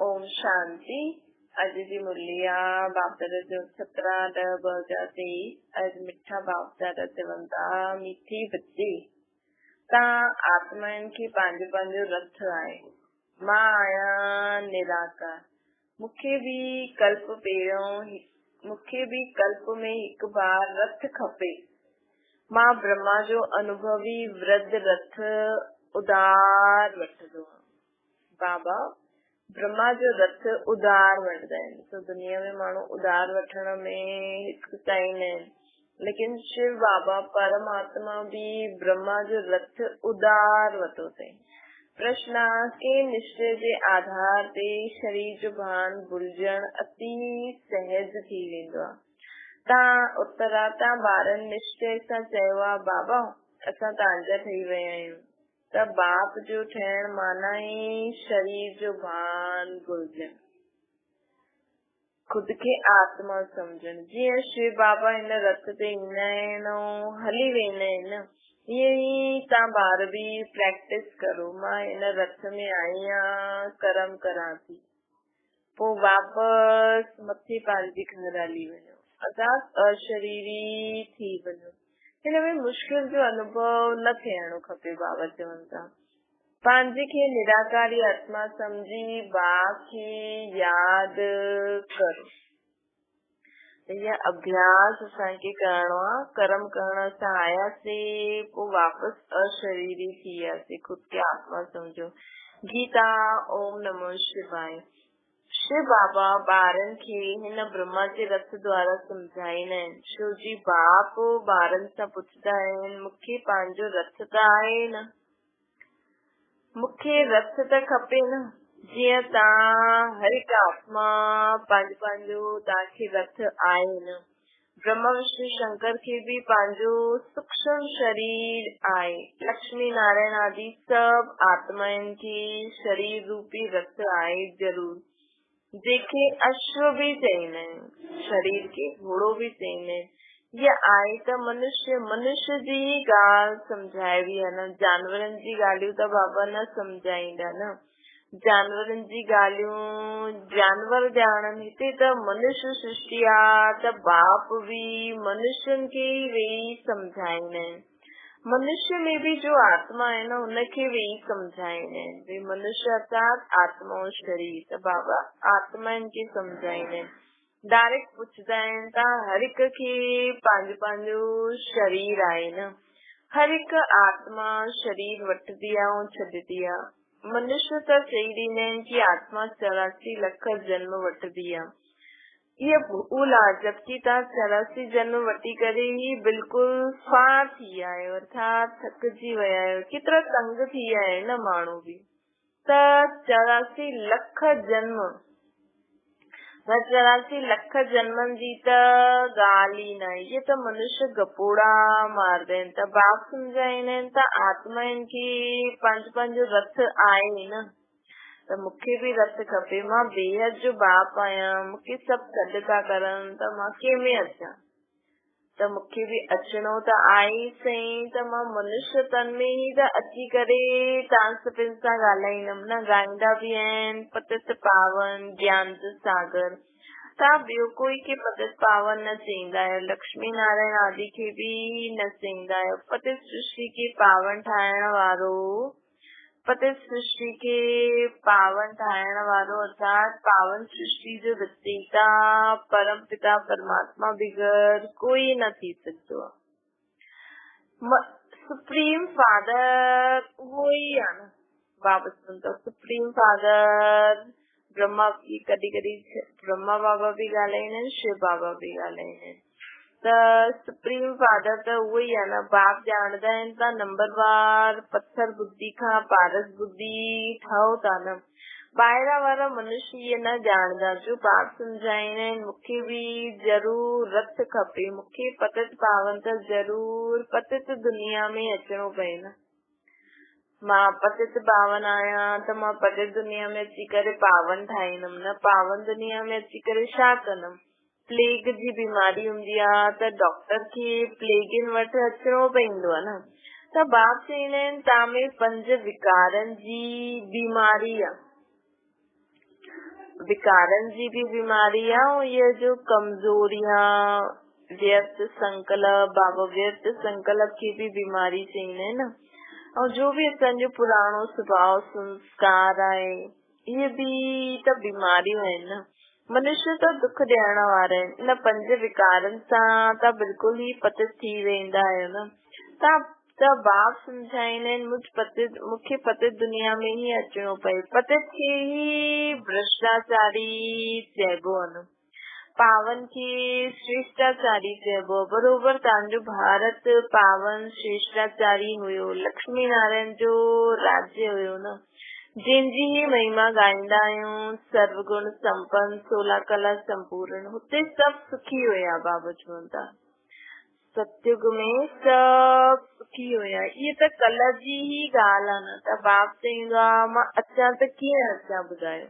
ओम शांति। अज जी मुरली आ बापदादा जो 17/10/2023 अज मिठा बापदादा चवंदा मीठी बच्ची ता आत्मा इनकी पंहिंजो पंहिंजो रथ आहे। मां आहियां निराकार। मूंखे भी कल्प में हिकु बार रथ खपे। मां ब्रह्मा जो अनुभवी वृद्ध रथ उदार वठंदो। बाबा ब्रह्मा जो रथ उदार वठंदा आहिनि। तो दुनिया में माण्हू उदार वठण में हिचकिचाईंदा आहिनि, लेकिन शिव बाबा परमात्मा भी ब्रह्मा जो रथ उदार वठो अथई। प्रश्न आहे के निश्चय जे आधार ते शरीर जो भान भुलजण अति सहज थी वेंदो आहे। तव्हां उत्तर आहे तव्हां ॿारनि निश्चय सां चयो आहे बाबा असां तव्हांजा ठही विया आहियूं। त बाप जो ठहण माना ई शरीर जो भान भुलजण, खुद के आत्मा समझण। जीअं शिव बाबा हिन रथ ते ईंदा आहिनि ऐं हली वेंदा आहिनि, ईअं ई तव्हां ॿार भी प्रैक्टिस करो। मां हिन रथ में आई आहियां, कर्म करां थी, पोइ वापस मथे पंहिंजे घर हली वञो, अर्थात अशरीरी थी वञो। हिन में मुश्किल जो अनुभव न थियणो खपे। बाबा चवनि था पंहिंजे खे निराकारी आत्मा समझी बाप खे यादि करो। इहा अभ्यास असांखे करणो आहे। कर्म करण असां आयासीं, पोइ वापस अशरीरी थी वियासीं, खुद के आत्मा समझो। गीता ओम नमो शिवाय। शिव बाबा ॿारनि खे हिन ब्रह्मा जे रथ द्वारा सम्झाईंदा आहिनि। छो जी बाप ॿारनि सां पुछंदा आहिनि मूंखे पंहिंजो रथ त आहे न, मूंखे रथ त खपे न। जीअं तव्हां हर हिकु आत्मा पंहिंजो तव्हांखे रथ आहे न। ब्रह्मा विष्णु शंकर खे भी पंहिंजो सूक्ष्म शरीर आहे। लक्ष्मी नारायण आदि सभु आत्माउनि खे शरीर रूपी रथ आहे जरूर, जेके अश्व भी चईंदा आहिनि, शरीर के घोड़ो भी चईंदा आहिनि। ये आहे त मनुष्य जी ॻाल्हि सम्झाइबी आहे न। जानवरनि जी ॻाल्हियूं त बाबा न सम्झाईंदा न। जानवरनि जी ॻाल्हियूं जानवर ॼाणनि। हिते त मनुष्य सृष्टि आहे त बाप भी मनुष्यनि खे वेही सम्झाईंदा आहिनि। मनुष्य में भी जो आत्मा है न उनखे वेही सम्झाईंदा आहिनि। मनुष्य अर्थात आत्मा और शरीर, त बाबा आत्माउनि खे सम्झाईंदा आहिनि। डायरेक्ट पुछंदा आहिनि त हर हिक खे पंहिंजो शरीर आहे न। हर हिकु आत्मा शरीर वठंदी आहे ऐं छॾंदी आहे। मनुष्य त चई ॾींदा आहिनि कि आत्मा 84 लख जन्म वठंदी आहे। ये भूल आहे, जबकि तव्हां 84 जन्म वठी करे ही बिल्कुल फार थी आयो, अर्थात थकजी विया आहियो। केतिरा तंग थी विया आहिनि न माण्हू भी। त 84 लख जन्म, 84 लख जन्मनि जी त ॻाल्हि ई न आहे। ये त मनुष्य गपोड़ा मारदा आहिनि। त बाप सम्झाईंदा आहिनि त आत्माउनि खे पंहिंजो रथ आहे न। त मूंखे भी रथ खपे। मां बेहद जो बाप आहियां, मूंखे सभु सॾु था करनि, त मां कंहिंमें अचां? त मूंखे भी अचणो त आहे सही। त मां मनुष्य तन में ही त अची करे तव्हां सभिनि सां ॻाल्हाईंदमि न। ॻाईंदा भी आहिनि पतित पावन ज्ञान जो सागर। तव्हां ॿियो कोई खे पतित पावन न चईंदा आहियो, लक्ष्मी नारायण आदि खे भी न चईंदा आहियो। पतित सृष्टि खे पावन ठाहिण वारो, पतित सृष्टि खे पावन ठाहिण वारो अर्थात पावन सृष्टि जो रचयिता परम पिता परमात्मा बगैर कोई न थी सघंदो आहे। सुप्रीम फादर उहो ई आहे न। बाबा सुनता सुप्रीम फादर ब्रह्मा की कॾहिं ब्रह्मा बाबा भी ॻाल्हाईंदा आहिनि, शिव बाबा भी ॻाल्हाईंदा आहिनि। त सुप्रीम फादर त उहो ई आहे न। बाप ॼाणदा आहिनि त नंबरवार पत्थर बुद्धि खां पारस बुद्धि ठहो था न। ॿाहिरां वारा मनुष्य इहे न ॼाणदा। जो बाप सम्झाईंदा आहिनि मूंखे भी जरूर रथ खपे, मूंखे पतित पावन त जरूर पतित दुनिया में अचणो पए न। मां पतित पावन आहियां त मां पतित दुनिया में अची करे पावन ठाहींदमि न। पावन दुनिया में अची करे छा कंदमि? प्लेग जी बीमारी हूंदी आहे त डॉक्टर खे प्लेगिन वटि अचणो पवंदो आहे न। त बाप चईंदा आहिनि तव्हां में 5 विकारनि जी बीमारी आहे। विकारन जी भी बीमारियां और ये जो कमजोरियां व्यर्थ संकल्प बाबा व्यर्थ संकल्प की भी बीमारी से है ना। और जो भी असांजो पुराणो स्वभाव संस्कार आए ये भी त बीमारियों है ना। मनुष्य तो दुख ॾियण वारा आहिनि। इन पंज विकारनि सां त बिल्कुल ही पतित थी वेंदा आहियो न। त बाप सम्झाईंदा आहिनि मूंखे पतित दुनिया में ही अचणो पए। पतित खे ही भ्रष्टाचारी चइबो आहे न। पावन खे श्रेष्ठाचारी चइबो। बरोबर तव्हांजो भारत पावन श्रेष्ठाचारी हुयो। लक्ष्मी नारायण जो राज्य हुयो न, जंहिंजी ही महिमा ॻाईंदा आहियूं। सर्वगुण संपन्न 16 कला संपूर्ण। हुते सभु सुखी हुया। बाबा चवनि था सत्युग में सभु सुखी हुया। इहे त कल्ह जी ही ॻाल्हि आहे न। त बाप चईंदो आहे मां अचां त कीअं अचां ॿुधायो।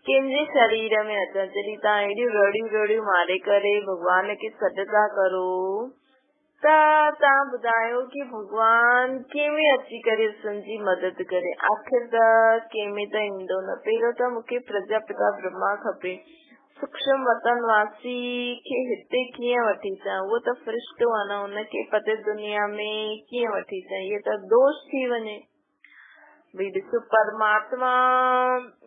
कंहिंजे शरीर में अचां। जॾहिं तव्हां हेॾियूं रड़ियूं मारे करे भॻवान खे सॾु था करो त तव्हां ॿुधायो कि भगवान कंहिंमें अची करे असांजी मदद करे। आख़िर त कंहिंमें त ईंदो न। पहिरियों त मूंखे प्रजापिता ब्रह्मा खपे। सूक्ष्म वतन वासी खे हिते कीअं वठी अचां। उहो त फरिश्तो आहे न। हुनखे पते दुनिया में कीअं वठी अचां। इहे त दोष थी वञे। भई ॾिसो परमात्मा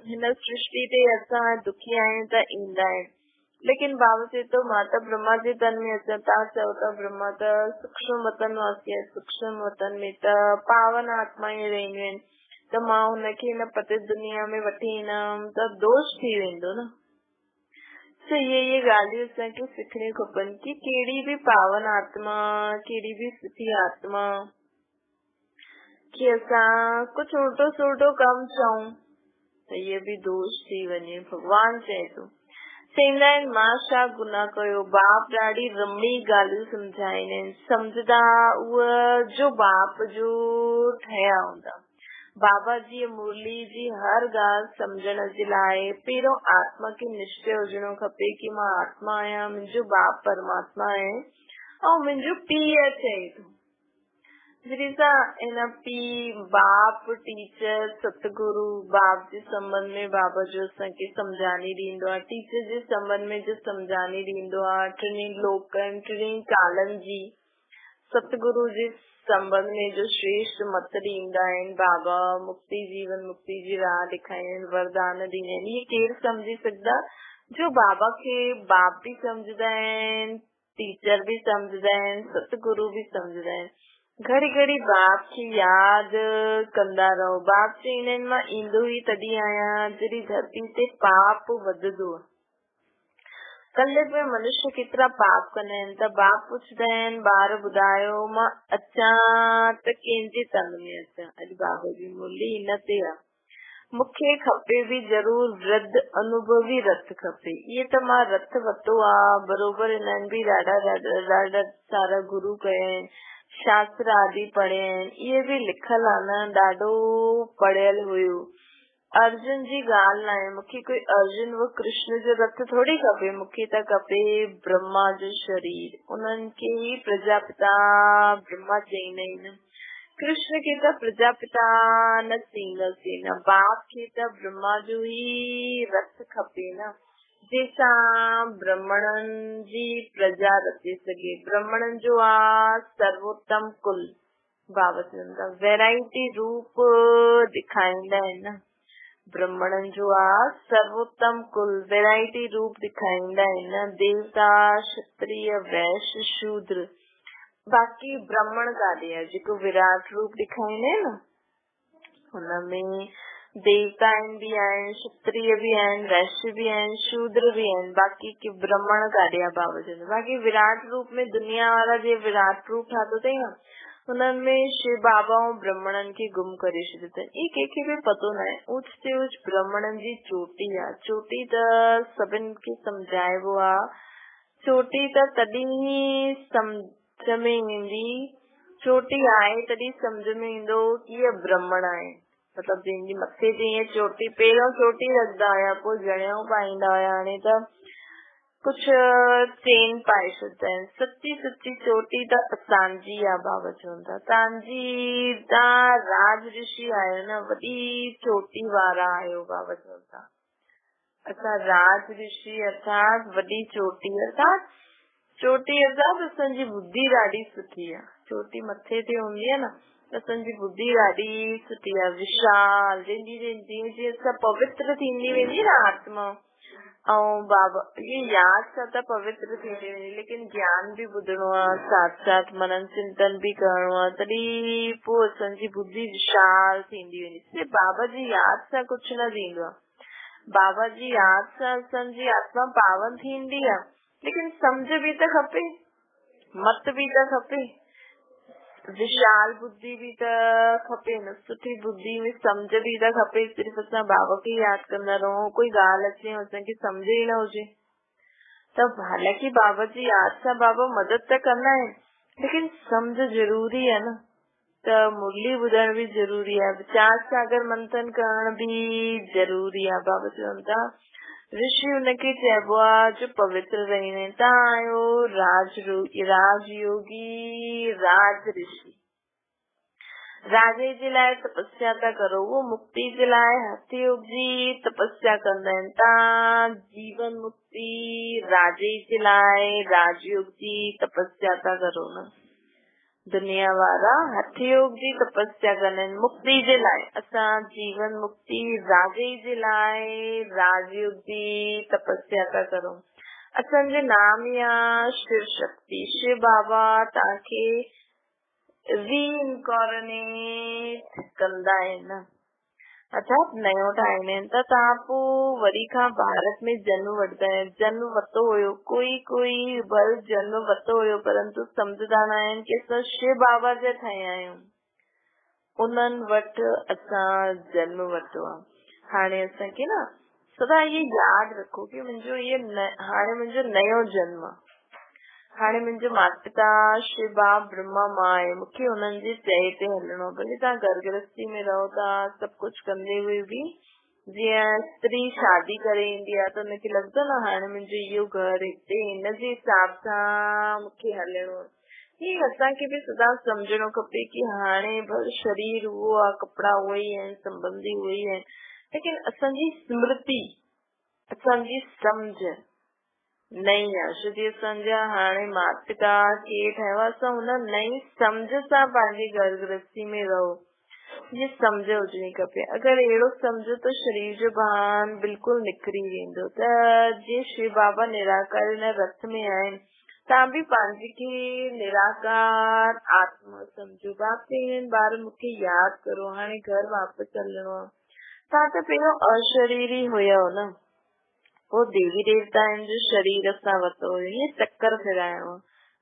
हिन सृष्टि ते असां दुखी आहियूं त ईंदा आहिनि। लेकिन बाबा चए तो मां त ब्रह्मा जे तन में अचां। तव्हां चओ था ब्रह्मा त सूक्ष्म वतन वासी आहे। सूक्ष्म वतन में त पावन आत्माएं रहंदियूं आहिनि। त मां हुनखे हिन पतित दुनिया में वठी ईंदमि त दोष थी वेंदो न। त इहे ॻाल्हियूं असांखे सिखणियूं खपनि कि कहिड़ी बि पावन आत्मा कहिड़ी बि सुठी आत्मा कि असां कुझु उल्टो सुल्टो कमु चऊं त इहे बि दोष थी वञे। भॻवान चए थो चईंदा आहिनि मां छा गुनाह कयो। बाप ॾाढी रमणी ॻाल्हियूं सम्झाईंदा आहिनि। सम्झदा उहा जो बाप जो ठहिया हूंदा। बाबा जी मुरली जी हर ॻाल्हि सम्झण जे लाइ पहिरियों आत्मा खे निश्चय हुजणो खपे कि मां आत्मा आहियां। मुंहिंजो बाप परमात्मा आहे ऐं मुंहिंजो पीउ चए थो। जॾहिं सां इन पीउ बाप टीचर सतगुरु बाप जे संबंध में बाबा जो असांखे सम्झानी ॾींदो आहे। टीचर जे संबंध में जो सम्झानी ॾींदो आहे। टिनी लोकनि टिनी कालनि जी सतगुरु जे संबंध में जो श्रेष्ठ मत ॾींदा आहिनि। बाबा मुक्ति जीवन मुक्ति जी राह ॾेखारींदा आहिनि। वरदान ॾींदा आहिनि। इहे केरु सम्झी सघंदा जो बाबा खे बाप बि सम्झंदा आहिनि टीचर बि सम्झंदा आहिनि सतगुरु बि सम्झंदा आहिनि। घड़ी घड़ी बाप खे यादि कंदा रहो। बाप चईंदा आहिनि मां ईंदो ई तॾहिं आहियां जॾहिं धरती ते पाप वधंदो। कलयुग में मनुष्य केतिरा पाप कंदा आहिनि त बाप पुछंदा आहिनि ॿार ॿुधायो मां अचां त कंहिंजे तन में अचां। अॼु बाबा जी मुरली हिन ते आहे। मूंखे खपे बि जरूर वृद्ध अनुभवी रथ खपे। इहे त मां रथ वरितो आहे। बरोबर हिननि बि ॾाढा सारा गुरु कया आहिनि। शास्त्र आदि पढ़िया आहिनि। इहे बि लिखल आहे न। ॾाढो पढ़ियल हुयो। अर्जुन जी ॻाल्हि न आहे। मूंखे कोई अर्जुन व कृष्ण जो रथ थोड़ी खपे। मूंखे त खपे ब्रह्मा जो शरीर। उन्हनि खे ही प्रजापिता ब्रह्मा चईंदा आहिनि। कृष्ण खे त प्रजापिता न चईंदासीं न। बाप खे त ब्रह्मा जो ही रथ खपे न जंहिंसां ब्राह्मणनि जी प्रजा रचे सघे। ब्राह्मणनि जो आहे सर्वोत्तम कुल। बाबा चवनि था वैरायटी रूप ॾेखारींदा आहिनि न। ब्राह्मणनि जो आहे सर्वोत्तम कुल वैरायटी रूप ॾेखारींदा आहिनि न। देवता क्षत्रिय वैश्य शूद्र। बाक़ी ब्राह्मण काॾे आहे जेको विराट रूप ॾेखारींदा आहिनि न। हुनमें देवता भी आहिनि क्षत्रिय भी आहिनि वैश्य भी आहिनि शूद्र भी आहिनि। बाक़ी की ब्राह्मण काॾे आहे बाबा चवंदा। बाक़ी विराट रूप में दुनिया वारा जे विराट रूप ठातो अथई न हुनमें शिव बाबा ऐं ब्राह्मणनि खे गुम करे छॾियो अथनि। ई कंहिंखे बि पतो न आहे। ऊच ते ऊच ब्राह्मणनि जी चोटी आहे। चोटी त सभिनि खे सम्झाइबो आहे। चोटी त तॾहिं सम्झ में ईंदी। चोटी आहे तॾहिं सम्झ में ईंदो कि इहे ब्राह्मण आहे। मतलब जंहिंजी मथे ते ईअं चोटी पहिरियों चोटी रखंदा हुया पोइ जणियो पाईंदा हुया। हाणे त कुझु चेन पाए छॾंदा आहिनि। सच्ची सच्ची चोटी त असांजी आहे। बाबा चवनि था तव्हां राज ऋषि आहियो न वॾी चोटी वारा आहियो। बाबा चवनि था असां राज ऋषि अर्थात वॾी चोटी अर्थात असांजी बुद्धि ॾाढी सुठी आहे। चोटी मथे ते हूंदी आहे न, असांजी बुद्धि ॾाढी सुठी आहे, विशाल। जीअं जीअं असां पवित्र थींदी वेंदी न आत्मा, ऐं बाबा ये यादि सां त पवित्र थींदी वेंदी, लेकिन ज्ञान बि ॿुधणो आहे, साथ साथ मनन चिंतन बि करणो आहे, तॾहिं पोइ असांजी बुद्धि विशाल थींदी वेंदी। सिर्फ़ु बाबा जी यादि सां कुझु न थींदो आहे। बाबा जी यादि सां असांजी आत्मा पावन थींदी आहे, लेकिन सम्झ बि त खपे, मत बि त खपे, विशाल बुद्धि बि त खपे न, सुठी बुद्धि में सम्झ बि त खपे। सिर्फ़ु असां बाबा खे यादि कंदा रहूं, कोई ॻाल्हि अचे असांखे सम्झ ई न हुजे त हालांकि बाबा जी यादि सां बाबा मदद त कंदा आहिनि, लेकिन सम्झ जरूरी आहे न। त मुरली ॿुधण बि जरूरी आहे, विचार सागर मंथन करण बि जरूरी आहे। बाबा चवनि था ऋषि हुनखे चइबो आहे जो पवित्र रहंदा आहिनि। तव्हां आहियो राजयोगी, राज ऋषि। राजे जे लाइ तपस्या था करो, वो मुक्ति जे लाइ हठ योग जी तपस्या कंदा आहिनि। तव्हां जीवन मुक्ति राजे जे लाइ राजयोग जी तपस्या था करो न। दुनिया वारा हठ योग जी तपस्या कंदा आहिनि मुक्ति जे लाइ, असां जीवन मुक्ति राजे जे लाइ राजयोग जी तपस्या था करूं। असांजे नाम या शिव शक्ति, शिव बाबा तव्हांखे रीइनकॉर्नेट कंदा आहिनि, अर्थात नयो ठाहींदा आहिनि। त तव्हां पोइ वरी खां भारत में जन्म वठंदा आहिनि। जन्म वरितो हुयो, कोई भल जन्म वरितो हुयो, परंतु सम्झंदा न आहिनि कि असां शिव बाबा जा ठहिया आहियूं, उन्हनि वटि असां जन्म वरितो आहे। हाणे असांखे न सदा इहे यादि रखो कि मुंहिंजो हाणे मुंहिंजो नयो जन्म आहे। हाणे मुंहिंजो माता पिता शिव बाबा ब्रह्मा मां आहे, मूंखे हुननि जे चए ते हलणो। भले तव्हां घर गृहस्थी में रहो था, सभु कुझु कंदे हुए बि जीअं स्त्री शादी करे ईंदी आहे त हुनखे लॻंदो न हाणे मुंहिंजो इहो घर हिते, हिनजे हिसाब सां मूंखे हलणो। हीअ असांखे बि सदा सम्झणो खपे कि हाणे भले शरीर उहो आहे, कपिड़ा उहे ई आहिनि, संबंधी उहे ई आहिनि, लेकिन असांजी स्मृति, असांजी सम्झ नई आहे। छोकी असांजा हाणे माता पिता खे ठहियो आहे, असां हुन नई सम्झ सां पंहिंजी घर गृहस्थी में रहो, ये सम्झ हुजणी खपे। अगरि अहिड़ो सम्झो त शरीर जो भान बिल्कुलु निकिरी वेंदो। त जीअं शिव बाबा निराकार हिन रथ में आहिनि, तव्हां बि पंहिंजे खे निराकार आत्मा सम्झो। बाप चवंदा आहिनि ॿार मूंखे यादि करो, हाणे घर वापसि हलणो आहे। तव्हां त पहिरियों अशरीरी हुयव न, पोइ देवी देवता आहिनि जो शरीर असां वरितो हुयो, हीअं चक्कर फिराइणो।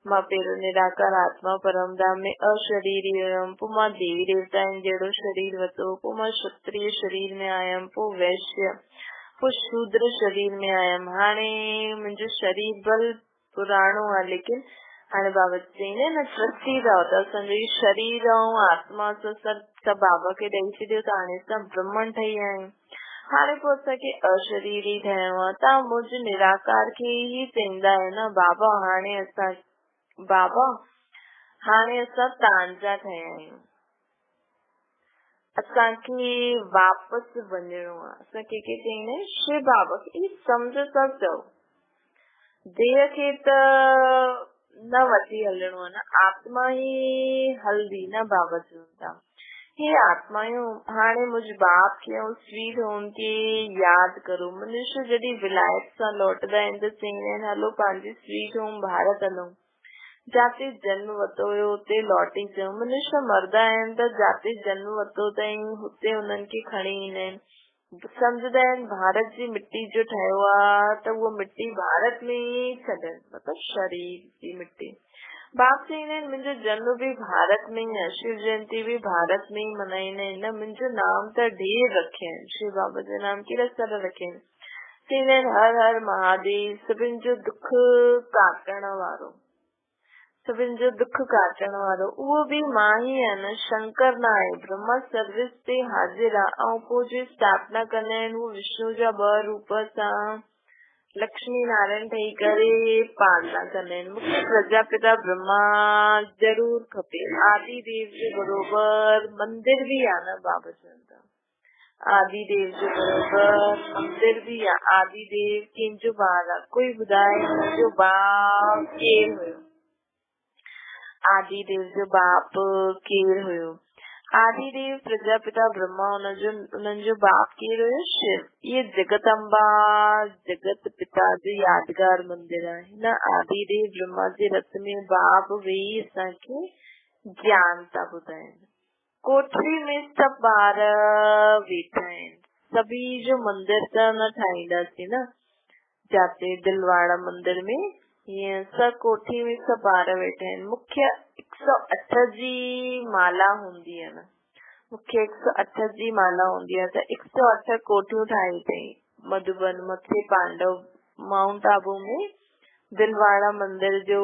मां पहिरियों निराकार आत्मा परमधाम में अशरीरी हुयमि, पोइ मां देवी देवता आहिनि जहिड़ो शरीर वरितो, पोइ मां क्षत्रिय शरीर में आयमि, पोइ वैश्य, पोइ शूद्र शरीर में आयमि। हाणे मुंहिंजो शरीर भल पुराणो आहे, लेकिन हाणे बाबा चईंदा न ट्रस्टी रहो त असांजो शरीर ऐं आत्मा सभु बाबा खे ॾेई छॾियो त हाणे असां ब्रह्मन ठही विया आहियूं। हाणे पोइ असांखे अशरीरी ठहिणो आहे। तव्हां मुंहिंजे निराकार खे ई चईंदा आहियो न बाबा हाणे असां तव्हांजा ठहिया आहियूं, असांखे वापसि वञणो आहे। असां कंहिंखे चईंदा आहियूं शिव बाबा खे सम्झ सां चओ, देह खे त न वठी हलणो आहे न, आत्मा ई हल्दी न। बाबा चवनि था हे आत्मायूं हाणे मुझ बाप खे ऐं स्वीट होम खे यादि करो। मनुष्य जॾहिं विलायत सां लौटंदा आहिनि त चईंदा आहिनि हलो पंहिंजे स्वीट होम भारत हलूं, जाते जन्म वरितो हुयो उते लौटी अचूं। मनुष्य मरदा आहिनि त जाते जन्म वरितो अथई हुते हुननि खे खणी ईंदा आहिनि। सम्झंदा आहिनि भारत जी मिट्टी जो ठहियो आहे त उहा मिट्टी भारत में ई छॾनि, मतिलबु शरीर जी मिट्टी। बाप चईंदा आहिनि मुंहिंजो जन्म बि भारत में ई आहे, शिव जयंती बि भारत में ई मल्हाईंदा आहिनि न। मुंहिंजो नाम त ढेर रखिया आहिनि, शिव बाबा जो नाम केॾा सारा रखिया आहिनि। चईंदा आहिनि हर हर महादेव, सभिनि जो दुख काटण वारो, सभिनि जो दुख काटण वारो उहो बि मां ई आहियां न, शंकर न आहे। ब्रह्मा सर्विस ते हाजिर आहे ऐं पोइ जो स्थापना कंदा आहिनि उहो विष्णु जा 2 रूप सां लक्ष्मी नारायण ठही करे पालना कंदा आहिनि। मूंखे प्रजापिता ब्रह्मा जरूर खपे, आदि देव जे बरोबर मंदिर बि आहे न। बाबा चवनि था आदि देव जो बरोबर मंदिर भी आदि देव किंजो बारा कोई ॿुधाए जो बाप केर हुयो। आदि देव जो बाप केर हुयो। आदि देव प्रजापिता ब्रह्मा उन्हनि जो बाप केर हुयो शिव। ये जगदम्बा जगत पिता जो यादगार मंदिर आहे। हिन आदि देव ब्रह्मा जे रथ में बाप वेही असांखे ज्ञान था ॿुधाइनि। कोठरी में सब ॿार वेठा आहिनि। सभी जो मंदिर त न ठाहींदासीं न, जाते दिलवाड़ा मंदिर में हीअं सब कोठी में सब ॿार वेठा आहिनि। मुख्य 108 जी माला हूंदी आहे न, मुख्य 108 जी माला हूंदी आहे त 108 कोठियूं ठाही अथई। मधुबन मथे पांडव माउंट आबू में दिलवाड़ा मंदिर जो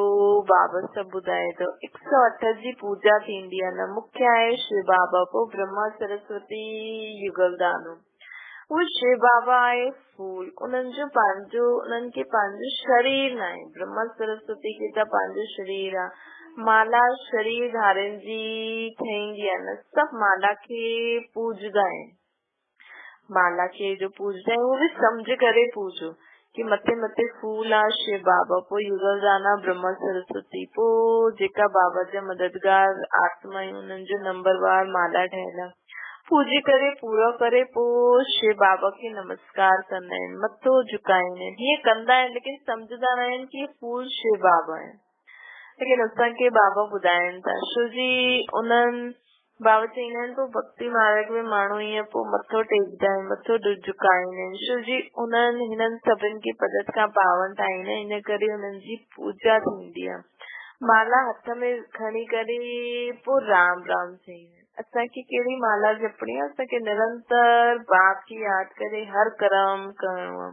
बाबा सभु ॿुधाए थो। 108 जी पूजा थींदी आहे न। मुख्य आहे शिव बाबा, पोइ ब्रह्मा सरस्वती युगल दानो। वो शिव बाबा आहे फूल। उन्हनि खे पंहिंजो शरीर न आहे। ब्रह्मा सरस्वती खे त पंहिंजो शरीर आहे। माला शरीर धारण जी ठहींदी आहे न। सभु माला खे पूजदा आहिनि। माला खे जो पूजदा आहिनि उहो बि सम्झ करे पूजो कि मथे मथे फूल आहे शिव बाबा, पोइ युगल दाना ब्रह्मा सरस्वती, पोइ जेका बाबा जा मददगार आत्मा आहिनि उन्हनि जो नंबरवार माला ठहियल आहे। पूजी करे पूरो करे पोइ शिव बाबा खे नमस्कार कंदा आहिनि, मथो झुकाईंदा आहिनि। हीअं कंदा आहिनि लेकिन सम्झंदा न आहिनि कि फूल शिव बाबा आहिनि। लेकिन असांखे बाबा ॿुधाइनि था छो जी उन्हनि बाबा चईंदा आहिनि पोइ भक्ति मार्ग में माण्हू ईअं पोइ मथो टेकदा आहिनि, मथो झुकाईंदा आहिनि छो जी उन्हनि हिननि सभिनि खे पदत खां पावन ठाहींदा आहिनि। इन करे हुननि जी पूजा थींदी आहे। माला हथ में खणी करे पोइ राम राम चईंदा आहिनि। असांखे कहिड़ी माला जपणी आहे? असांखे निरंतर बाप खे यादि करे हर कर्म करणो आहे।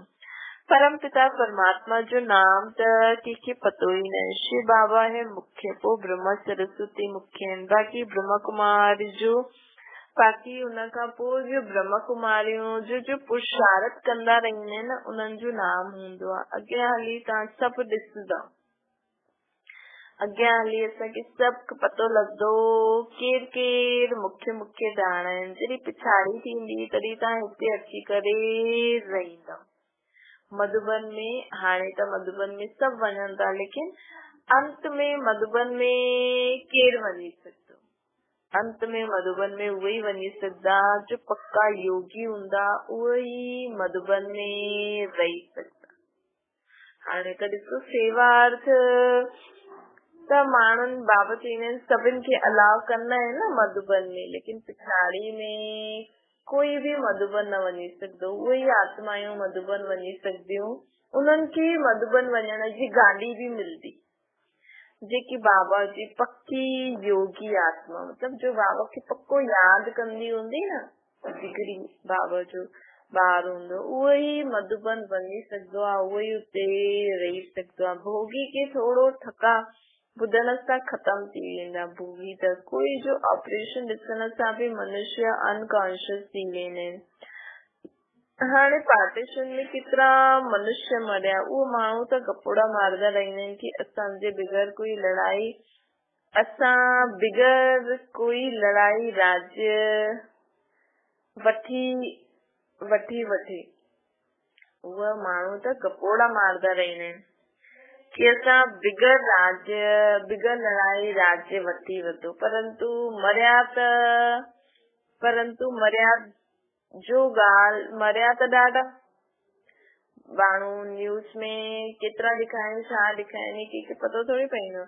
परम पिता परमात्मा जो नाम त कंहिंखे पतो ई न आहे। शिव बाबा है मुख्य, पोइ ब्रह्मा सरस्वती मुख्य आहिनि। बाक़ी ब्रह्मा कुमारी जो बाक़ी उनखां पोइ जो ब्रह्मा कुमारियूं जो पुरुषार्थ कंदा रहंदा आहिनि न उन्हनि जो नाम हूंदो आहे। अॻियां हली तव्हां सभु ॾिसंदा, अॻियां हली असांखे सभु पतो लॻंदो केर केर मुख्य मुख्य ॼाणा आहिनि। जॾहिं पिछाड़ी थींदी तॾहिं तव्हां हिते अची करे रहंदा। मधुबन में हाणे त मधुबन में सभु वञनि था लेकिन अंत में मधुबन में केर वञी सघंदो? अंत में मधुबन में उहे ई वञी सघंदा जो पक्का योगी हूंदा, उहे ई मधुबन में रही सघंदा। हाणे त ॾिसो सेवार्थ त माण्हुनि बाबा चईंदा आहिनि सभिनि खे अलाउ कंदा आहिनि न मधुबन में, लेकिन पिछाड़ी में कोई भी मधुबन न वञी सघंदो। उहे ई आत्मायूं मधुबन वञी सघंदियूं। उन्हनि खे मधुबन वञण जी गाॾी भी मिलंदी। जेकी बाबा जी पक्की योगी आत्मा, मतलब जो बाबा खे पक्को यादि कंदी हूंदी न, जिगरी बाबा जो ॿार हूंदो, उहो ई मधुबन वञी सघंदो आहे, उहो ई उते रही सघंदो आहे। भोगी खे थोरो थका ॿुधण सां खत्म थी वेंदा। भोगी त कोई जो ऑपरेशन ॾिसण सां भी मनुष्य अनकॉन्शियस थी वेंदा आहिनि। हाणे पार्टीशन में केतिरा मनुष्य मरिया, उहो माण्हू त गपोड़ा मारदा रहंदा आहिनि कि असांजे बिगर कोई लड़ाई, असां बिगर कोई लड़ाई राज्य वठी उहा माण्हू त गपोड़ा मारदा रहंदा आहिनि कि असां बिगर लड़ाई राज्य वठी वठो। परंतु मरिया जो ॻाल्हि मरिया त ॾाढा माण्हू न्यूज़ में केतिरा ॾेखारनि, छा ॾेखारनि कंहिंखे पतो थोड़ी पवंदो।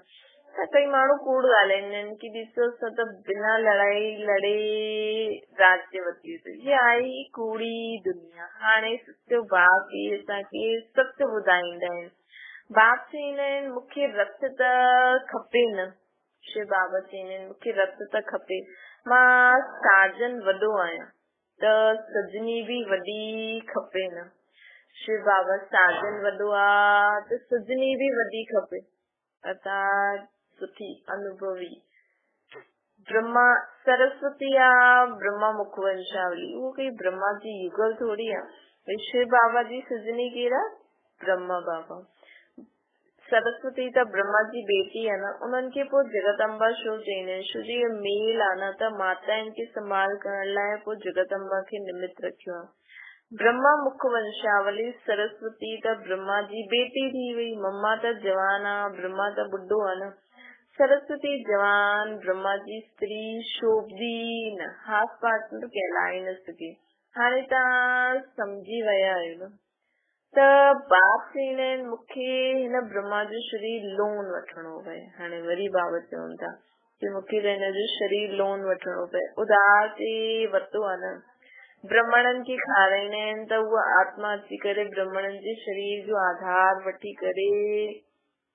त कई माण्हू कूड़ ॻाल्हाईंदा आहिनि कि ॾिसो असां त बिना लड़ाई लड़े राज्य वठी वठो। ये आई कूड़ी दुनिया। हाणे सचो बाप ही असांखे सच ॿुधाईंदा आहिनि। बाप चईंदा आहिनि मूंखे रत त खपे न। शिव बाबा चईंदा आहिनि मूंखे रत त खपे, मां साजन वॾो आहियां त सजनी भी वॾी खपे न। शिव बाबा साजन वॾो आहे त सजनी भी वॾी खपे। अर्थात सुठी अनुभवी। ब्रह्मा सरस्वती आहे, ब्रह्मा मुखवंशावली, उहो कोई ब्रह्मा जी युगल थोड़ी आहे। शिव बाबा जी सजनी केरु आहे? ब्रह्मा बाबा। सरस्वती त ब्रह्मा जी बेटी है ना, उन्हनि खे पोइ जगदम्बा छो चईंदा आहिनि? छो जी इहो मेल आहे न, त माता इनकी संभाल करण लाइ पोइ जगदम्बा खे निमित रखियो आहे। ब्रह्मा मुख वंशावली, सरस्वती त ब्रह्मा जी बेटी थी वई, मम्मा त जवान आहे, ब्रह्मा त बुढ़ो आहे न। सरस्वती जवान, ब्रह्मा जी स्त्री शोभदी न, हास पास में कहलाए न सके। हाणे तव्हां सम्झी विया आहियो न। त बाप चईंदा आहिनि मूंखे हिन ब्रह्मा जो शरीर लोन वठिणो पए। हाणे वरी बाबा चवनि था कि मूंखे त हिन जो शरीर लोन वठिणो पए। उधार ते वरितो आहे न। ब्राह्मणनि खे खाराईंदा आहिनि त उहा आत्मा अची करे ब्राह्मणनि जे शरीर जो आधार वठी करे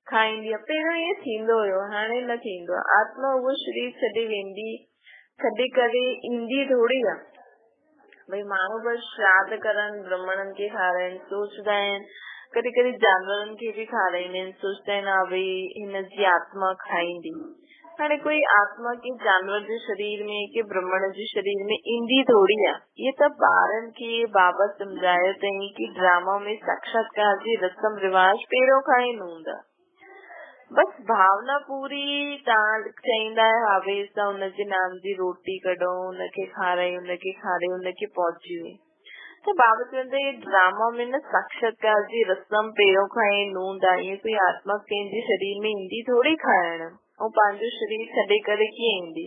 खाईंदी आहे। पहिरियों ईअं थींदो हुयो, हाणे न थींदो आहे। आत्मा उहो शरीर छॾे वेंदी, छॾे करे ईंदी थोरी आहे। भई माण्हू बस श्राद्ध करण, ब्राह्मणनि खे खाराइनि, सोचदा आहिनि, कॾहिं कॾहिं जानवरनि खे बि खाराईंदा आहिनि, सोचदा आहिनि हा भई हिन जी आत्मा खाईंदी। हाणे कोई आत्मा के जानवर जे शरीर में के ब्राह्मण जे शरीर में ईंदी थोरी आहे। ये त ॿारनि खे बाबा सम्झायो अथई कि ड्रामा में साक्षात्कार जी रस्म रिवाज पहिरियों खां ई न हूंदा। बस भावना पूरी तव्हां चाहींदा आहियो हा भई असां हुनजे नाम जी रोटी कढूं, हुनखे खारायूं, हुनखे पहुची वई। त बाबा चवंदा ये ड्रामा में न साक्षात्कार जी रस्म पहिरियों खां ई न हूंदा। ईअं कोई आत्मा कंहिंजे शरीर में ईंदी थोरी खाइण, ऐं पंहिंजो शरीर छॾे करे कीअं ईंदी।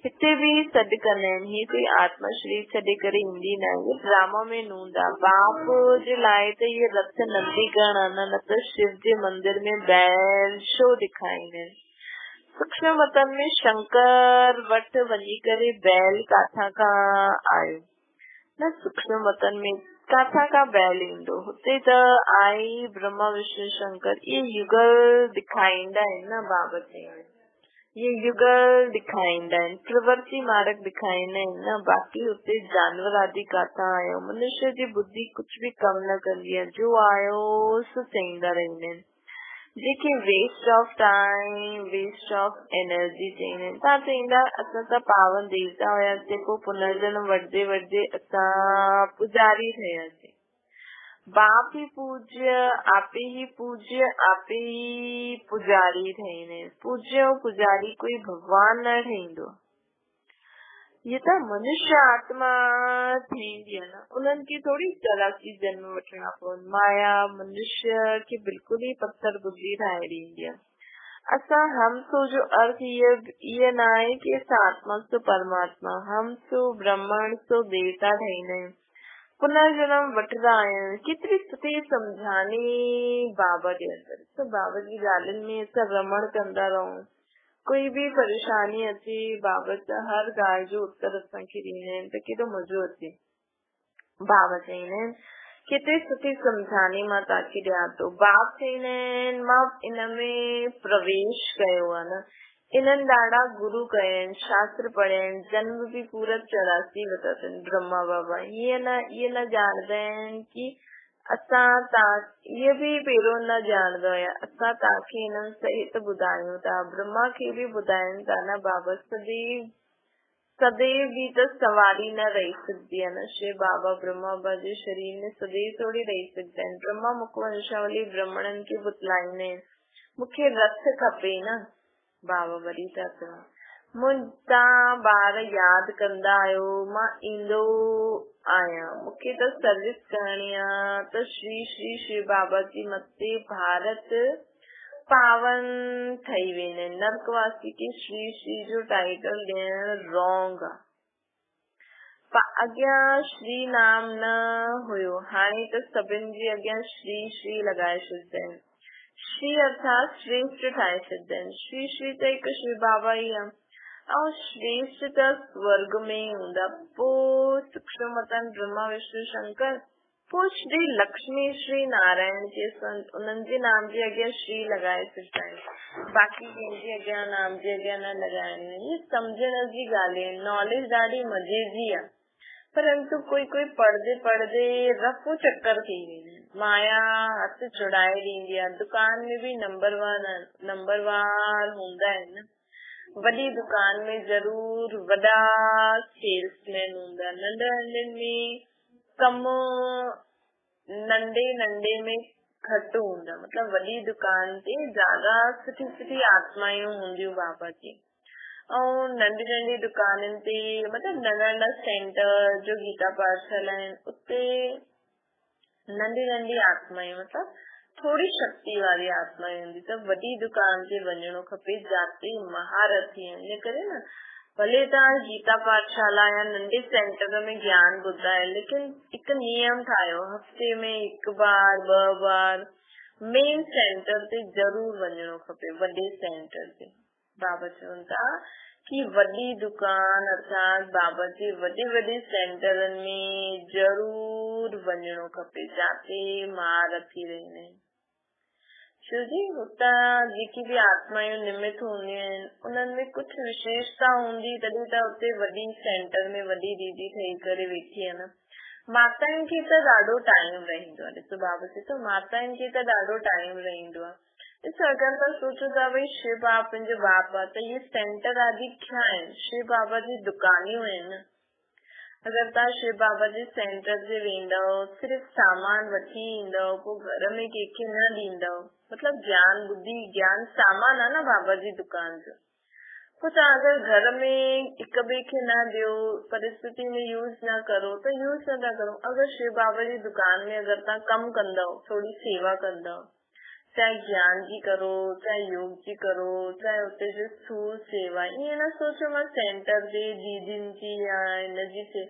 हिते बि सॾु कंदा आहिनि, हीअ कोई आत्मा शरीर छॾे करे ईंदी न आहे, ड्रामा में न हूंदा। बाप जे लाइ त इहे रथ नंदीकरण आहे, न त शिव जे मंदिर में बैल शो ॾेखारींदा आहिनि। सूक्ष्म वतन में शंकर वटि वञी करे बैल काथां खां आयो न, सूक्ष्म वतन में काथां खां बैल ईंदो। हुते त आई ब्रह्मा विष्णु शंकर, इहे युगल ॾेखारींदा आहिनि न। बाबा चईंदा आहिनि ये युगल दिखाईंदा आहिनि, प्रवृत्ति मार्ग दिखाईंदा आहिनि न। बाक़ी हुते जानवर आदि काथां आयो। मनुष्य जी बुद्धि कुछ भी कम न कंदी आहे, जो आयो सो चईंदा रहंदा आहिनि, जेके waste of time, waste of energy चईंदा आहिनि। तव्हां चईंदा असां त पावन देवता हुयासीं, पोइ पुनर्जन्म वठदे वठदे असां पुजारी ठहियासीं। बाप ही पूज्य, आपे ही पूज्य, आपे ही पुजारी ठहींदा। पूज्य और पुजारी कोई भगवान न ठहींदो। ये त मनुष्य आत्मा थींदी आहे न, उन्हनि खे थोरी चलाकी जन्म वठणा पवनि। माया मनुष्य खे बिल्कुलु ई पत्थर बुद्धि ठाहे ॾींदी आहे। असां हम सो जो अर्थ ये न आहे कि असां आत्मा सो परमात्मा, हम सो ब्रह्मण सो देवता ठहींदा आहियूं, पुनर्जन्म वठंदा आहियूं। केतिरी सुठी सम्झानी बाबा जे अंदर। तो बाबा जी ॻाल्हियुनि में असां रमण कंदा रहूं। कोई भी परेशानी अचे, बाबा जा हर ॻाल्हि जो उत्तर असांखे ॾींदा आहिनि त केॾो मज़ो अचे। बाबा चईंदा आहिनि केतिरी सुठी सम्झानी मां तव्हांखे ॾियां थो। बाप चईंदा आहिनि मां इन में प्रवेश कयो आहे न, इन्हनि ॾाढा गुरु कया आहिनि, शास्त्र पढ़िया आहिनि, जन्म बि पूरा 84 वरिता अथनि ब्रह्मा बाबा। इहे न ॼाणदा आहिनि कि असां इहे बि पहिरियों न ॼाणदा हुया। असां तव्हांखे हिननि सहित ॿुधायूं था, ब्रह्मा खे बि ॿुधाइनि था न। बाबा सदैव भी तो सवारी न रही सकती है न। शिव बाबा ब्रह्मा बाबा जे शरीर में सदैव थोड़ी रही सकते हैं। ब्रह्मा मुख वंशावली ब्राह्मणन के बुतलाईंदे मूंखे रथ खपे न। बाबा वरी था चवनि मुंहिंजा ॿार यादि कंदा आहियो, मां ईंदो आहियां, मूंखे त सर्विस करणी आहे। त श्री श्री शिव बाबा जी मथे भारत पावन ठही वेंदा आहिनि। नरकवासी खे श्री श्री जो टाइटल ॾियण रॉन्ग आहे। अॻियां श्री नाम न हुयो, हाणे त सभिनि जे अॻियां श्री श्री लॻाए छॾींदा आहिनि। श्री अर्थात श्रेष्ठ ठाहे छॾींदा आहिनि। श्री श्री त हिकु शिव बाबा ई आहे, ऐं श्रेष्ठ त स्वर्ग में ई हूंदा। पोइ सूक्ष्म मतन ब्रह्मा विष्णु शंकर, पोइ श्री लक्ष्मी श्री नारायण जे उन्हनि जे नाम जे अॻियां श्री लॻाए छॾींदा आहिनि। बाक़ी कंहिंजे अॻियां नाम जे अॻियां न लॻाइनि। इहे सम्झण जी ॻाल्हि आहे। नॉलेज ॾाढी मज़े जी आहे, परंतु कोई पढ़दे रफ़ो चक्कर थी वेंदा आहिनि। माया हथ छुड़ाए ॾींदी आहे। दुकान में बि नंबरवार हूंदा आहिनि। वॾी दुकान में ज़रूर वॾा सेल्समैन हूंदा। नंढे में कम नंढे में घटि हूंदा, मतलब वॾी दुकान ते ज्यादा सुठी सुठी आत्मायूं हूंदियूं बाबा जी, ऐं नंढी नंढी दुकाननि ते मतलब नंढा नंढा सेंटर जो गीता पाठशाला आहिनि उते नंढी नंढी आत्मायूं मतलब थोड़ी शक्ति वारी आत्मायूं हूंदी, त वॾी दुकान ते वञणो खपे जाते महारथी आहिनि। इन करे न भले तव्हां गीता पाठशाला या नंढे सेंटर में ज्ञान ॿुधाए, लेकिन हिकु नियम ठाहियो, हफ़्ते में हिकु बार 2 बार मेन सेंटर ते जरूर वञणो खपे, वॾे सेंटर ते। बाबा चवनि था कि वॾी दुकान अर्थात बाबा जे वॾे वॾे सेंटरनि में जरूर वञणो खपे जाते महारथी रहंदा आहिनि। छो जी हुतां जेकी भी आत्मायूं निमित हूंदियूं आहिनि उन्हनि में कुछ विशेषता हूंदी, तॾहिं त उते वॾी सेंटर में वॾी दीदी ठही करे वेठी आहे न। माताउनि खे त ॾाढो टाइम रहंदो आहे, ॾिसो बाबा चए थो माताउनि खे त ॾाढो टाइम रहंदो आहे। ॾिसो अगरि तव्हां सोचो था भई शिव बाबा जो बाप आहे त इहे सेंटर आदि छा आहिनि, शिव बाबा जी दुकानियूं आहिनि। अगर तव्हां शिव बाबा जे सेंटर ते वेंदव, सिर्फ़ सामान वठी ईंदव, पोइ घर में कंहिंखे न ॾींदव, मतलब ज्ञान बुद्धि ज्ञान सामान आहे न बाबा जी दुकान जो, पोइ तव्हां अगर घर में हिक ॿिए खे न ॾियो, परिस्थिति में यूज न करो त यूज न था करो। अगर शिव बाबा जी दुकान में अगर तव्हां कम कंदव, थोड़ी सेवा कंदव, चाहे ज्ञान जी करो, चाहे योग जी करो, चाहे उते जो स्थूल सेवा, ईअं न सोचो मां सेंटर ते दीदियुनि जी या इन जी से,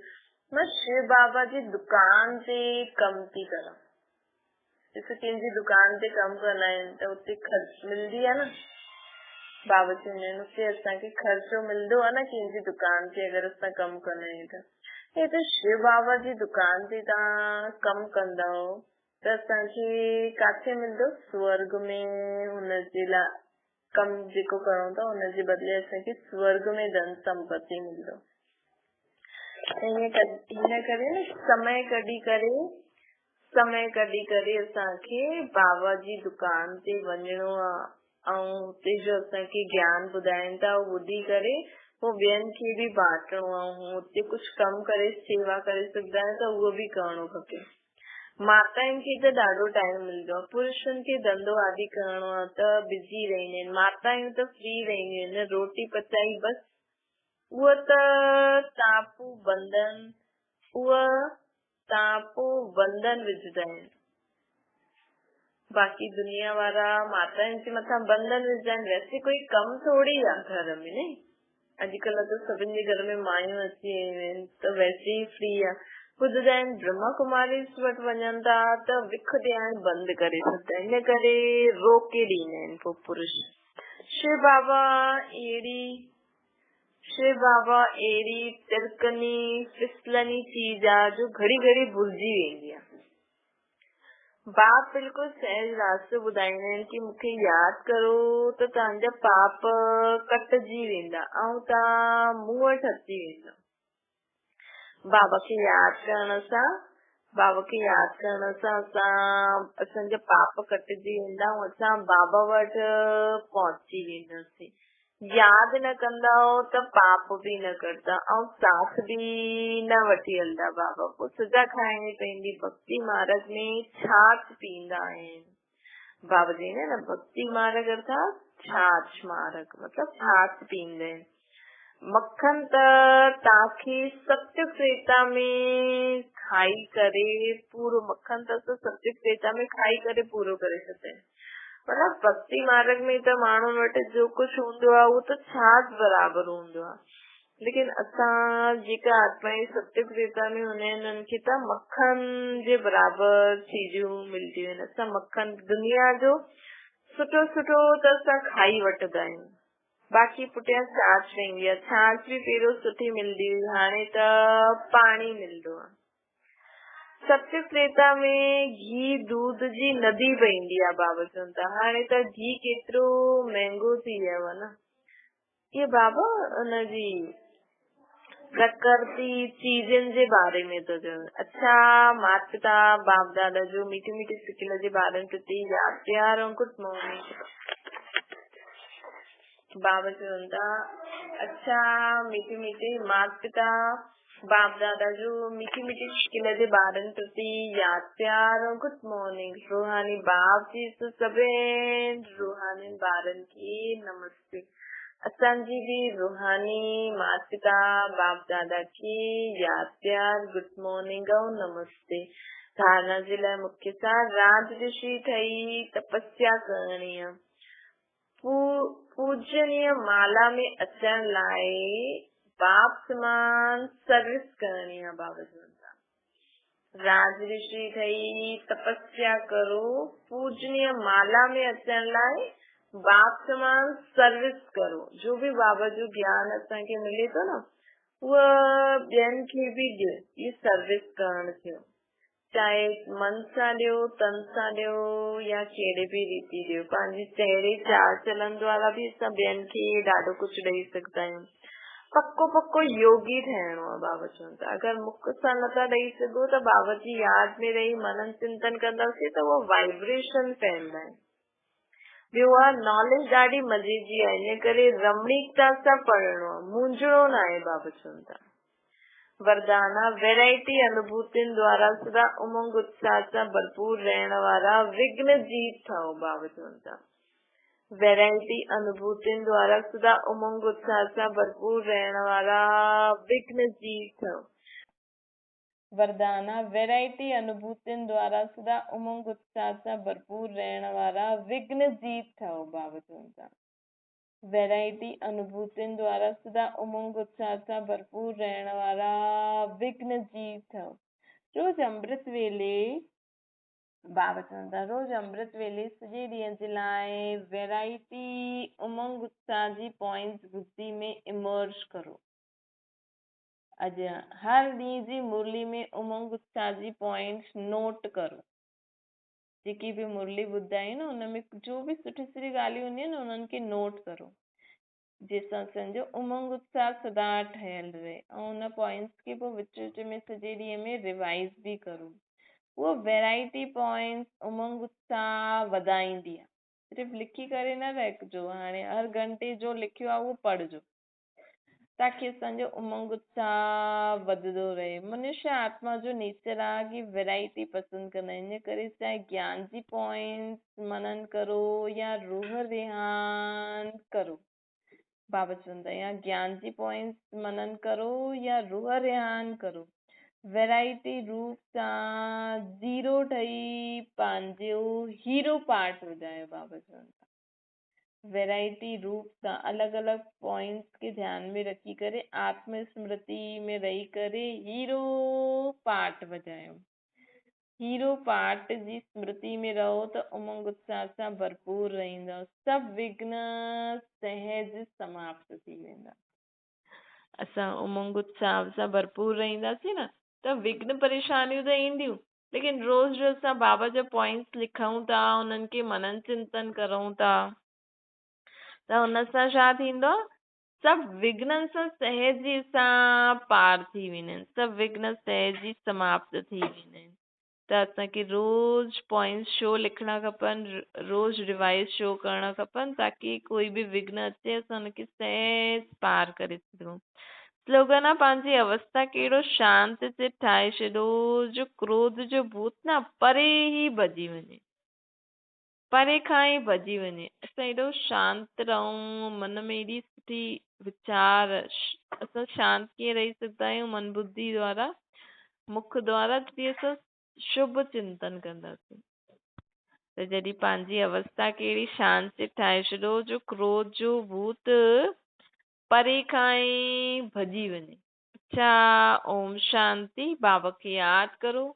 मां शिव बाबा जी दुकान ते कम थी करा। ॾिसो कंहिंजी दुकान ते कम कंदा आहिनि त उते ख़र्च मिलंदी आहे न, बाबा चवंदा आहिनि उते असांखे ख़र्चो मिलंदो आहे न कंहिंजी दुकान ते अगरि असां कम कंदा आहियूं त। हे त शिव बाबा जी दुकान ते तव्हां कम कंदव त असांखे काथे मिलंदो, स्वर्ग में। हुनजे लाइ कम जेको करूं था हुनजे बदले असांखे स्वर्ग में धन संपत्ति मिलंदो। इन करे न समय कढी करे असांखे बाबा जी दुकान ते वञणो आहे ऐं हुते जो असांखे ज्ञान ॿुधाइनि था उहो ॿुधी करे पोइ ॿियनि खे बि बांटणो आहे। हुते कुझु कम करे सेवा करे सघंदा आहियूं त उहो बि करणो खपे। माताउनि खे त ॾाढो टाइम मिलंदो आहे, पुरुषनि खे धंधो आदि करणो आहे त बिज़ी रहंदा आहिनि, माताऊं त फ्री रहंदियूं आहिनि, रोटी पचाई बस। उहो त तापू बंधन विझंदा आहिनि, बाक़ी दुनिया वारा माताउनि जे मथां बंधन विझंदा आहिनि। वैसे कोई कम थोड़ी आहे घर में, न अॼुकल्ह त सभिनि जे घर में मायूं अची वियूं आहिनि त वैसे ई फ्री आहे। ॿुधंदा आहिनि ब्रह्मा कुमारी वटि वञनि था त विख ॾियण बंदि करे छॾंदा आहिनि, इन करे रोके ॾींदा आहिनि पोइ पुरुष। शिव बाबा अहिड़ी तिरकनी फिसलनी चीज आहे जो घड़ी घड़ी भुलिजी वेंदी आहे। बाप बिल्कुलु सहज रास्तो ॿुधाईंदा आहिनि कि मूंखे यादि करो त तव्हांजा पाप कटिजी वेंदा ऐं तव्हां मूं वटि अची वेंदा। बाबा खे यादि करण सां असांजा पाप कटिजी वेंदा ऐं असां बाबा वटि पहुची वेंदासीं। यादि न कंदा त पाप बि न करदा ऐं साथ बि न वठी हलंदा बाबा। पोइ सजा खाइणी पवंदी। भक्ति मार्ग में छाछ पींदा आहिनि बाबा जी ने न, भक्ति मार्ग अर्थात छाछ मार्ग मतलब छाछ पींदे आहिनि। मक्खन त तव्हांखे सत्य त्रेता में खाई करे पूरो, मक्खन त सत्य त्रेता में खाई करे पूरो करे छॾंदा आहिनि। मतलब भक्ति मार्ग में त माण्हुनि वटि जो कुछ हूंदो आहे उहो त छाछ बराबरि हूंदो आहे, लेकिन असां जेका आत्माएं सत्य त्रेता में हूंदा आहिनि उन्हनि खे त मक्खन जे बराबरि चीजूं मिलदियूं आहिनि। असां मक्खन दुनिया जो सुठो त असां खाई वठंदा आहियूं, बाक़ी पुठियां छाछ रहंदी आहे। छाछ बि पहिरियों सुठी मिलंदी हुई, हाणे त पाणी मिलंदो आहे। सत्य त्रेता में घी दूध जी नदी बहंदी आहे बाबा चवनि था। हाणे त घी केतिरो महांगो थी वियो आहे न। ये बाबा उनजी प्रकृति चीजनि जे बारे में तो चवनि। अच्छा माता पिता बाप दादा जो मीठी मीठी सिकिल जे बारे प्रति यादि प्यार ऐं गुड मॉर्निंग। बाबा चवनि था अच्छा मीठी मीठी माता पिता बाप दादा जो मीठी मीठी शिकिल जे ॿारनि प्रति यादि प्यार और गुड मॉर्निंग। रूहानी बाप जी सभिनि रूहानी ॿारनि खे नमस्ते। असांजी भी रूहानी माता पिता बाप दादा की यादि प्यार गुड मॉर्निंग और नमस्ते। धारणा जे लाइ मुख्य सार राज ऋषि ठही तपस्या करणी आहे। पूजनीय माला में अचण लाइ बाप समान सर्विस करणी आहे। बाबा चवनि राज ऋषि ठही तपस्या करो, पूजनीय माला में अचण लाइ बाप समान सर्विस करो। जो भी बाबा जो ज्ञान असांखे मिले थो न उहा ॿियनि खे बि ॾियो। इहो सर्विस करणु थियो, चाहे मन सां ॾियो, तन सां ॾियो या कहिड़े बि रीति ॾियो। पंहिंजी चहिरे चाल चलन द्वारा बि असां ॿियनि खे ॾाढो कुझु ॾेई सघंदा आहियूं। पक्को पक्को योगी ठहणो आहे। बाबा चवनि था अगरि मुख सां नथा ॾेई सघो त बाबा जी यादि में रही मनन चिंतन कंदासीं त उहो वाइब्रेशन फैलंदा आहिनि। ॿियो आहे नॉलेज ॾाढी मज़े जी आहे, इन करे रमणीकता सां पढ़णो आहे, मुंझणो न आहे। बाबा चवनि था वरदान वैरायटी अनुभूतियुनि द्वारा सदा उमंग उत्साह सां भरपूर रहण वारा विघ्न जीत ठहो। बाबा चवनि था वैरायटी अनुभूतियुनि द्वारा सदा उमंग उत्साह सां भरपूर रहण वारा विघ्न जीत ठहो। वरदान वैरायटी अनुभूतियुनि द्वारा सदा उमंग उत्साह सां भरपूर रहण वारा विघ्न जीत ठहो। बाबा चवनि था वैरायटी अनुभूतियुनि द्वारा सदा उमंग उत्साह सां भरपूर रहण वारा विघ्न जीत ठहो। रोज अमृत वेले बाबा चवनि था रोज अमृत वेले सॼे ॾींहं जे लाइ वैरायटी उमंग उत्साह जी पॉइंट्स बुद्धि में इमर्ज करो। अॼु हर ॾींहं जी मुरली में उमंग उत्साह जी पॉइंट्स नोट करो। जेकी बि मुरली ॿुधाई न उनमें जो बि सुठी सुठी ॻाल्हियूं हूंदियूं आहिनि उन्हनि खे नोट करो, जंहिंसां असांजो उमंग उत्साह सदा ठहियल रहे। ऐं उन पॉइंट्स खे पोइ विच विच में सॼे ॾींहं में रिवाइज़ बि करो। उहो वैरायटी पॉइंट्स उमंग उत्साह वधाईंदी आहे। सिर्फ़ु लिखी करे न रखिजो, हाणे हर घंटे जो लिखियो आहे उहो पढ़िजो ताकि असांजो उमंग उत्साह वधंदो रहे। मनुष्य आत्मा जो नेचर आहे कि वैरायटी पसंदि कंदा आहिनि, इन करे चाहे ज्ञान जी पॉइंट्स मनन करो या रूह रिहान करो। बाबा चवनि था या ज्ञान जी पॉइंट्स मनन करो या रूह रिहान करो, वैरायटी रूप सां ज़ीरो ठही पंहिंजो हीरो पार्ट वॼायो। बाबा चवनि था वैरायटी रूप सां अलॻि अलॻि पॉइंट्स खे ध्यान में रखी करे आत्म स्मृति में रही करे हीरो पार्ट वॼायो। हीरो पार्ट जी स्मृति में रहो त उमंग उत्साह सां भरपूर रहंदव। सभु विघ्न सहज समाप्त थी वेंदा। असां उमंग उत्साह सां भरपूर रहंदासीं न त विघ्न परेशानियूं त ईंदियूं, लेकिन रोज़ रोज़ असां बाबा जा पॉइंट्स लिखूं था, उन्हनि खे मनन चिंतन करूं था त हुन सां छा थींदो, सभु विघ्ननि सां सहज सां पार थी वेंदा आहिनि। सभु विघ्न सहज समाप्त थी वेंदा आहिनि। त असांखे रोज़ पॉइंट्स शो लिखणा खपनि, रोज़ रिवाइज शो करणा खपनि ताकि कोई बि विघ्न अचे असां हुनखे सहज पार करे सघूं। स्लोगन आहे पंहिंजी अवस्था कहिड़ो शांत से ठाहे छॾो जो क्रोध जो भूत न परे ई भॼी वञे, परे खां ई भॼी वञे। असां एॾो शांत रहूं, मन में एॾी सुठी वीचार, असां शांत कीअं रही सघंदा आहियूं मन बुद्धि द्वारा, मुख द्वारा, जीअं असां शुभ चिंतन कंदासीं। त जॾहिं पंहिंजी अवस्था कहिड़ी शांत से ठाहे छॾो जो क्रोध जो भूत परे खां ई भॼी वञे। अच्छा, ओम शांति। बाबा खे यादि करो।